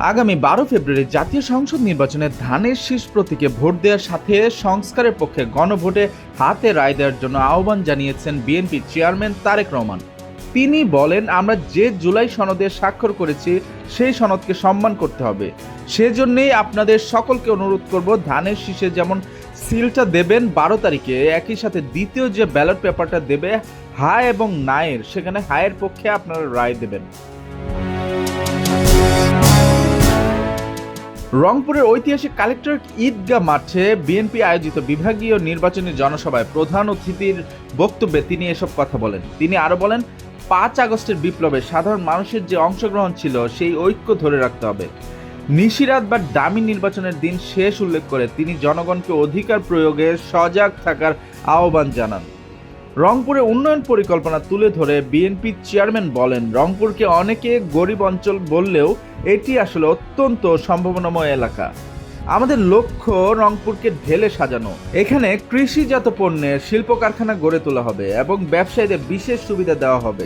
আগামী 12 ফেব্রুয়ারি জাতীয় সংসদ নির্বাচনে ধানের শীষ প্রতীকে ভোট দেওয়ার সাথে সংস্কারের পক্ষে গণভোটে হাতে রায় দেওয়ার জন্য আহ্বান জানিয়েছেন বিএনপি চেয়ারম্যান তারেক রহমান। তিনি বলেন, আমরা যে জুলাই সনদে স্বাক্ষর করেছি সেই সনদকে সম্মান করতে হবে। সেজন্যই আপনাদের সকলকে অনুরোধ করব, ধানের শীষে যেমন সিলটা দেবেন 12 তারিখে, একই সাথে দ্বিতীয় যে ব্যালট পেপারটা দেবে হায় এবং নায়ের, সেখানে হায়ের পক্ষে আপনারা রায় দেবেন। রংপুরের ঐতিহাসিক কালেক্টরেট ঈদগাহ মাঠে বিএনপি আয়োজিত বিভাগীয় নির্বাচনী জনসভায় প্রধান অতিথির বক্তব্যে তিনি এসব কথা বলেন। তিনি আরো বলেন, 5 আগস্টের বিপ্লবে সাধারণ মানুষের যে অংশগ্রহণ ছিল সেই ঐক্য ধরে রাখতে হবে। নিশিরাত বা ডামি নির্বাচনের দিন শেষ উল্লেখ করে তিনি জনগণকে অধিকার প্রয়োগে সজাগ থাকার আহ্বান জানান। রংপুরে উন্নয়ন পরিকল্পনা তুলে ধরে বিএনপি চেয়ারম্যান বলেন, রংপুরকে অনেকে গরিব অঞ্চল বললেও এটি আসলে অত্যন্ত সম্ভাবনাময় এলাকা। আমাদের লক্ষ্য রংপুরকে ঢেলে সাজানো। এখানে কৃষিজাত পণ্যের শিল্প কারখানা গড়ে তোলা হবে এবং ব্যবসায়ীদের বিশেষ সুবিধা দেওয়া হবে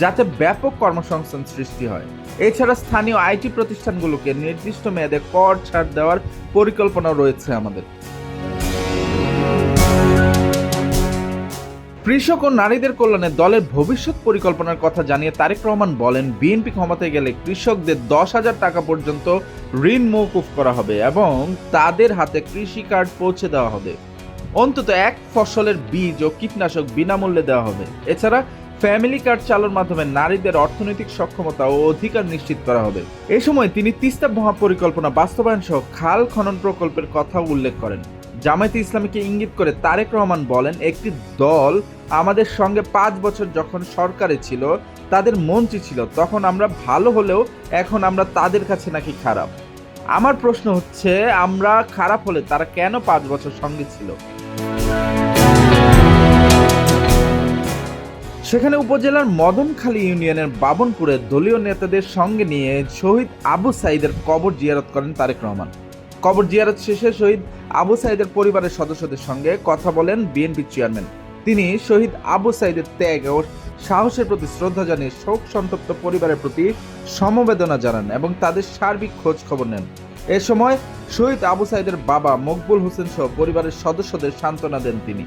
যাতে ব্যাপক কর্মসংস্থান সৃষ্টি হয়। এছাড়া স্থানীয় আইটি প্রতিষ্ঠানগুলোকে নির্দিষ্ট মেয়াদে কর ছাড় দেওয়ার পরিকল্পনা রয়েছে আমাদের। কৃষক ও নারীদের কল্যাণে দলের ভবিষ্যৎ পরিকল্পনার কথা জানিয়ে তারেক রহমান বলেন, বিএনপি ক্ষমতায় গেলে কৃষকদের 10,000 টাকা পর্যন্ত ঋণ মওকুফ করা হবে এবং তাদের হাতে কৃষি কার্ড পৌঁছে দেওয়া হবে। অন্তত এক ফসলের বীজ ও কীটনাশক বিনামূল্যে দেওয়া হবে। এছাড়া ফ্যামিলি কার্ড চালুর মাধ্যমে নারীদের অর্থনৈতিক সক্ষমতা ও অধিকার নিশ্চিত করা হবে। এ সময় তিনি তিস্তা মহাপরিকল্পনা বাস্তবায়ন সহ খাল খনন প্রকল্পের কথাও উল্লেখ করেন। জামায়াতে ইসলামীকে ইঙ্গিত করে তারেক রহমান বলেন, একটি দল আমাদের সঙ্গে 5 বছর যখন সরকারে ছিল, তাদের মন্ত্রী ছিল, তখন আমরা ভালো হলেও এখন আমরা তাদের কাছে নাকি খারাপ। আমার প্রশ্ন হচ্ছে, আমরা খারাপ হলে তারা কেন 5 বছর সঙ্গে ছিল? সেখানে উপজেলার মদনখালী ইউনিয়নের বাবনপুরে দলীয় নেতাদের সঙ্গে নিয়ে শহীদ আবু সাঈদের কবর জিয়ারত করেন তারেক রহমান। কবর জিয়ারত শেষে শহীদ আবু সাঈদের পরিবারের সদস্যদের সঙ্গে কথা বলেন বিএনপি চেয়ারম্যান। তিনি শহীদ আবু সাঈদের ত্যাগ ও সাহসের প্রতি শ্রদ্ধা জানিয়ে শোক সন্তপ্ত পরিবারের প্রতি সমবেদনা জানান এবং তাদের সার্বিক খোঁজ খবর নেন। এ সময় শহীদ আবু সাঈদের বাবা মকবুল হোসেন সহ পরিবারের সদস্যদের সান্ত্বনা দেন তিনি।